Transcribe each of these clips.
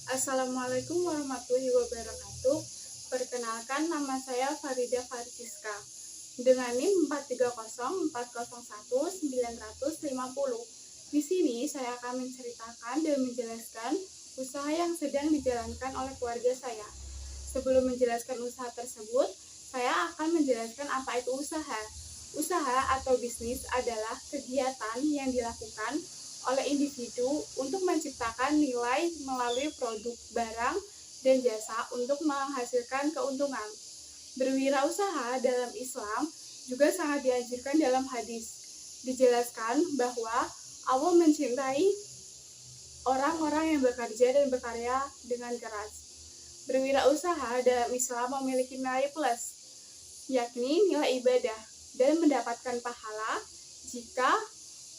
Assalamualaikum warahmatullahi wabarakatuh. Perkenalkan, nama saya Farida Farsiska dengan NIM 430401950. Di sini saya akan menceritakan dan menjelaskan usaha yang sedang dijalankan oleh keluarga saya. Sebelum menjelaskan usaha tersebut, saya akan menjelaskan apa itu usaha. Usaha atau bisnis adalah kegiatan yang dilakukan oleh individu untuk menciptakan nilai melalui produk, barang, dan jasa untuk menghasilkan keuntungan. Berwirausaha dalam Islam juga sangat dianjurkan dalam hadis. Dijelaskan bahwa Allah mencintai orang-orang yang bekerja dan berkarya dengan keras. Berwirausaha dalam Islam memiliki nilai plus, yakni nilai ibadah, dan mendapatkan pahala jika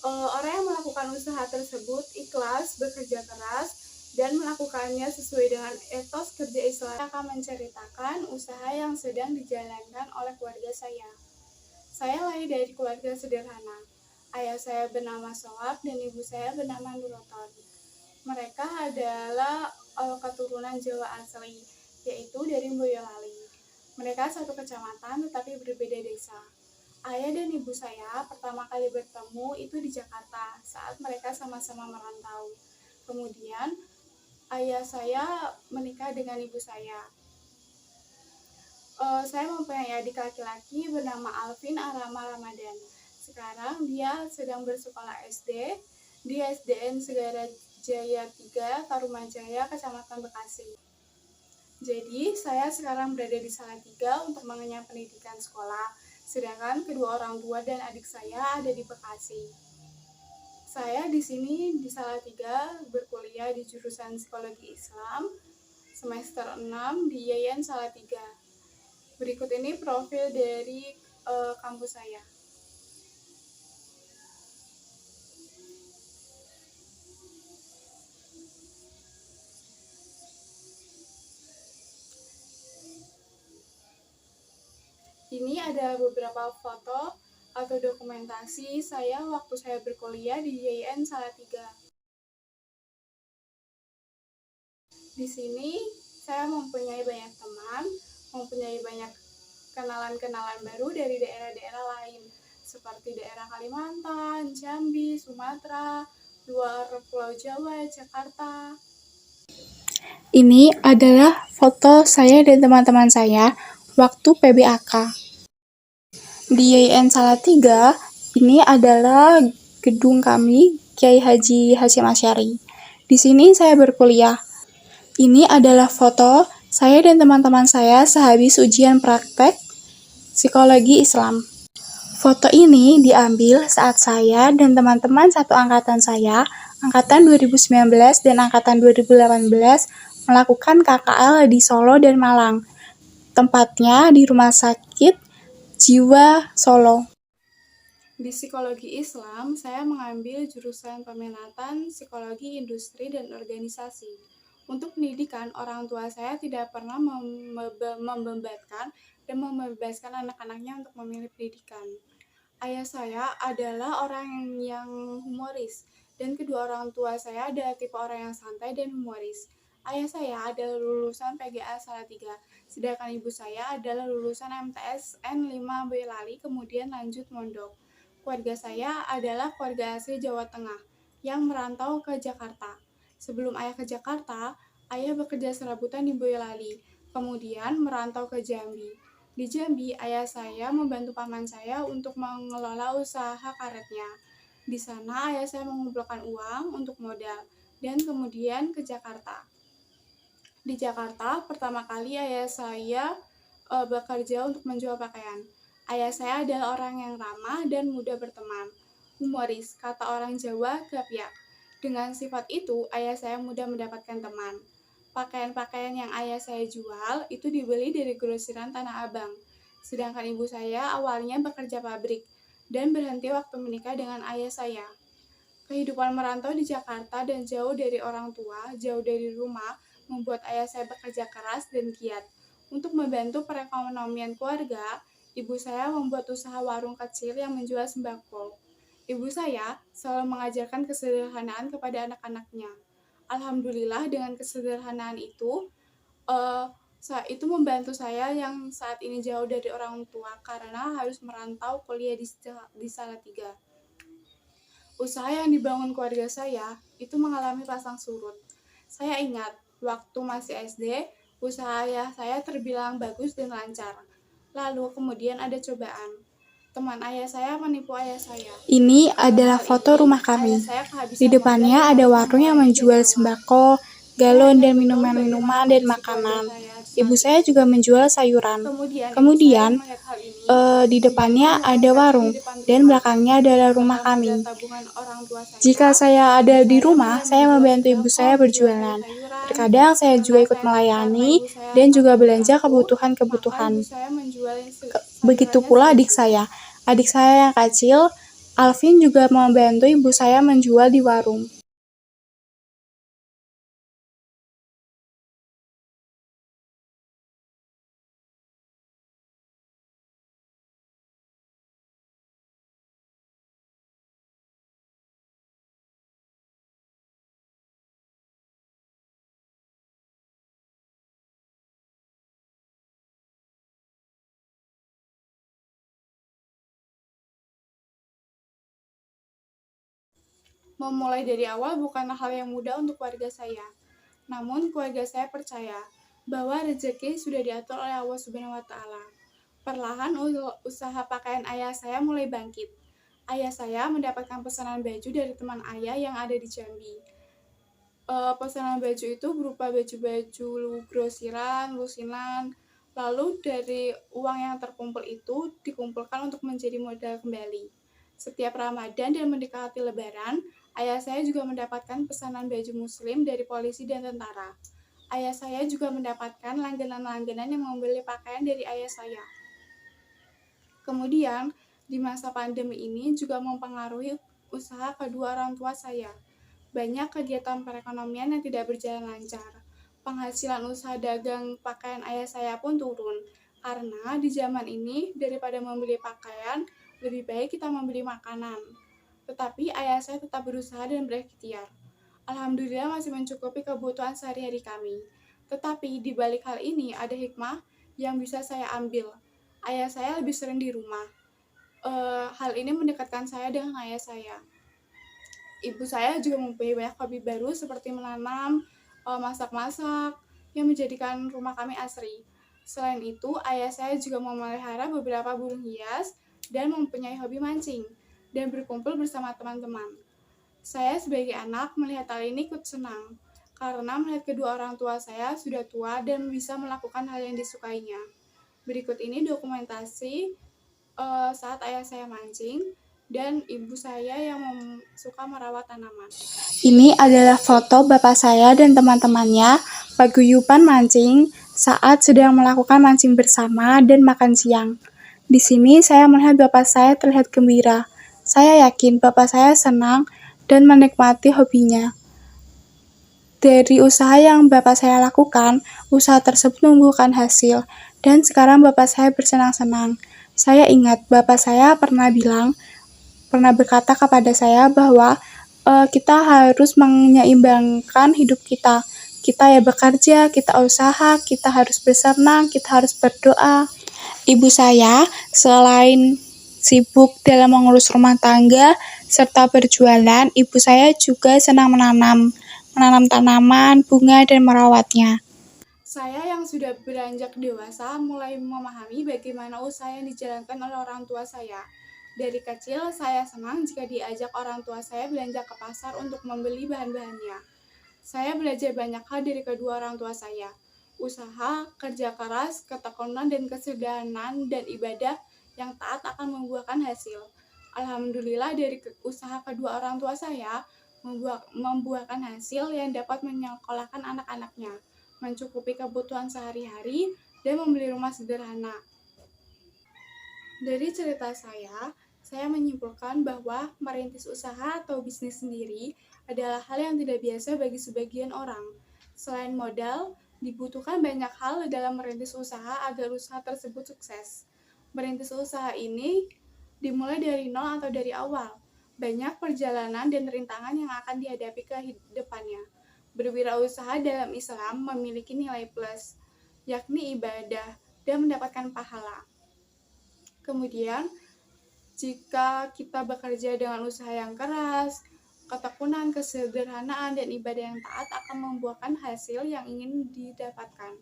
orang yang melakukan usaha tersebut ikhlas, bekerja keras, dan melakukannya sesuai dengan etos kerja Islam. Saya akan menceritakan usaha yang sedang dijalankan oleh keluarga saya. Saya lahir dari keluarga sederhana. Ayah saya bernama Sohab dan ibu saya bernama Nuroton. Mereka adalah keturunan Jawa asli, yaitu dari Boyolali. Mereka satu kecamatan tetapi berbeda desa. Ayah dan ibu saya pertama kali bertemu itu di Jakarta saat mereka sama-sama merantau. Kemudian ayah saya menikah dengan ibu saya. Saya mempunyai adik laki-laki bernama Alvin Arama Ramadan. Sekarang dia sedang bersekolah SD di SDN Segara Jaya 3, Tarumajaya, Kecamatan Bekasi. Jadi, saya sekarang berada di Salatiga untuk mengenyam pendidikan sekolah, sedangkan kedua orang tua dan adik saya ada di Bekasi. Saya di sini di Salatiga berkuliah di jurusan Psikologi Islam semester 6 di YAIN Salatiga. Berikut ini profil dari kampus saya. Ini ada beberapa foto atau dokumentasi saya waktu saya berkuliah di YAIN Salatiga. Di sini saya mempunyai banyak teman, mempunyai banyak kenalan-kenalan baru dari daerah-daerah lain, seperti daerah Kalimantan, Jambi, Sumatera, luar Pulau Jawa, Jakarta. Ini adalah foto saya dan teman-teman saya waktu PBAK. Di YAIN Salatiga, ini adalah gedung kami, Kiai Haji Hasyim Asy'ari. Di sini saya berkuliah. Ini adalah foto saya dan teman-teman saya sehabis ujian praktek psikologi Islam. Foto ini diambil saat saya dan teman-teman satu angkatan saya, angkatan 2019 dan angkatan 2018, melakukan KKL di Solo dan Malang. Tempatnya di Rumah Sakit Jiwa Solo. Di Psikologi Islam, saya mengambil jurusan peminatan Psikologi Industri dan Organisasi. Untuk pendidikan, orang tua saya tidak pernah membebankan dan membebaskan anak-anaknya untuk memilih pendidikan. Ayah saya adalah orang yang humoris, dan kedua orang tua saya adalah tipe orang yang santai dan humoris. Ayah saya adalah lulusan PGA Salatiga, sedangkan ibu saya adalah lulusan MTS N5 Boyolali, kemudian lanjut mondok. Keluarga saya adalah keluarga asli Jawa Tengah yang merantau ke Jakarta. Sebelum ayah ke Jakarta, ayah bekerja serabutan di Boyolali, kemudian merantau ke Jambi. Di Jambi, ayah saya membantu paman saya untuk mengelola usaha karetnya. Di sana, ayah saya mengumpulkan uang untuk modal dan kemudian ke Jakarta. Di Jakarta, pertama kali ayah saya bekerja untuk menjual pakaian. Ayah saya adalah orang yang ramah dan mudah berteman. Humoris, kata orang Jawa, gapiak. Dengan sifat itu, ayah saya mudah mendapatkan teman. Pakaian-pakaian yang ayah saya jual itu dibeli dari grosiran Tanah Abang. Sedangkan ibu saya awalnya bekerja pabrik dan berhenti waktu menikah dengan ayah saya. Kehidupan merantau di Jakarta dan jauh dari orang tua, jauh dari rumah, membuat ayah saya bekerja keras dan giat. Untuk membantu perekonomian keluarga, ibu saya membuat usaha warung kecil yang menjual sembako. Ibu saya selalu mengajarkan kesederhanaan kepada anak-anaknya. Alhamdulillah dengan kesederhanaan itu membantu saya yang saat ini jauh dari orang tua karena harus merantau kuliah di Salatiga. Usaha yang dibangun keluarga saya itu mengalami pasang surut. Saya ingat waktu masih SD, usaha ayah saya terbilang bagus dan lancar. Lalu kemudian ada cobaan. Teman ayah saya menipu ayah saya. Ini adalah foto rumah kami. Di depannya ada warung yang menjual sembako, galon, dan minuman-minuman dan makanan. Ibu saya juga menjual sayuran. Kemudian, di depannya ada warung, dan belakangnya adalah rumah kami. Jika saya ada di rumah, saya membantu ibu saya berjualan. Terkadang saya juga ikut melayani dan juga belanja kebutuhan-kebutuhan. Begitu pula adik saya. Adik saya yang kecil, Alvin, juga membantu ibu saya menjual di warung. Memulai dari awal bukanlah hal yang mudah untuk keluarga saya. Namun keluarga saya percaya bahwa rezeki sudah diatur oleh Allah Subhanahu wa taala. Perlahan usaha pakaian ayah saya mulai bangkit. Ayah saya mendapatkan pesanan baju dari teman ayah yang ada di Jambi. Pesanan baju itu berupa baju-baju grosiran, lusinan. Lalu dari uang yang terkumpul itu dikumpulkan untuk menjadi modal kembali. Setiap Ramadan dan mendekati Lebaran, ayah saya juga mendapatkan pesanan baju muslim dari polisi dan tentara. Ayah saya juga mendapatkan langganan-langganan yang membeli pakaian dari ayah saya. Kemudian, di masa pandemi ini juga mempengaruhi usaha kedua orang tua saya. Banyak kegiatan perekonomian yang tidak berjalan lancar. Penghasilan usaha dagang pakaian ayah saya pun turun. Karena di zaman ini, daripada membeli pakaian, lebih baik kita membeli makanan. Tetapi ayah saya tetap berusaha dan berikhtiar. Alhamdulillah masih mencukupi kebutuhan sehari-hari kami. Tetapi di balik hal ini ada hikmah yang bisa saya ambil. Ayah saya lebih sering di rumah. Hal ini mendekatkan saya dengan ayah saya. Ibu saya juga mempunyai banyak hobi baru seperti menanam, masak-masak, yang menjadikan rumah kami asri. Selain itu, ayah saya juga memelihara beberapa burung hias dan mempunyai hobi mancing dan berkumpul bersama teman-teman. Saya sebagai anak melihat hal ini ikut senang, karena melihat kedua orang tua saya sudah tua dan bisa melakukan hal yang disukainya. Berikut ini dokumentasi saat ayah saya mancing dan ibu saya yang suka merawat tanaman. Ini adalah foto bapak saya dan teman-temannya paguyuban mancing saat sedang melakukan mancing bersama dan makan siang. Di sini saya melihat bapak saya terlihat gembira. Saya yakin bapak saya senang dan menikmati hobinya. Dari usaha yang bapak saya lakukan, usaha tersebut membuahkan hasil, dan sekarang bapak saya bersenang-senang. Saya ingat bapak saya pernah berkata kepada saya bahwa kita harus menyeimbangkan hidup kita. Kita ya bekerja, kita usaha, kita harus bersenang, kita harus berdoa. Ibu saya selain sibuk dalam mengurus rumah tangga serta berjualan, ibu saya juga senang menanam tanaman, bunga, dan merawatnya. Saya yang sudah beranjak dewasa mulai memahami bagaimana usaha yang dijalankan oleh orang tua saya. Dari kecil, saya senang jika diajak orang tua saya belanja ke pasar untuk membeli bahan-bahannya. Saya belajar banyak hal dari kedua orang tua saya. Usaha, kerja keras, ketekunan, dan kesederhanaan dan ibadah yang taat akan membuahkan hasil. Alhamdulillah dari usaha kedua orang tua saya membuahkan hasil yang dapat menyekolahkan anak-anaknya, mencukupi kebutuhan sehari-hari, dan membeli rumah sederhana. Dari cerita saya menyimpulkan bahwa merintis usaha atau bisnis sendiri adalah hal yang tidak biasa bagi sebagian orang. Selain modal, dibutuhkan banyak hal dalam merintis usaha agar usaha tersebut sukses. Merintis usaha ini dimulai dari nol atau dari awal. Banyak perjalanan dan rintangan yang akan dihadapi ke depannya. Berwirausaha dalam Islam memiliki nilai plus, yakni ibadah dan mendapatkan pahala. Kemudian, jika kita bekerja dengan usaha yang keras, ketekunan, kesederhanaan, dan ibadah yang taat akan membuahkan hasil yang ingin didapatkan.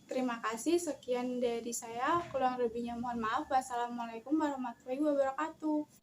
Terima kasih, sekian dari saya. Kurang lebihnya mohon maaf. Wassalamualaikum warahmatullahi wabarakatuh.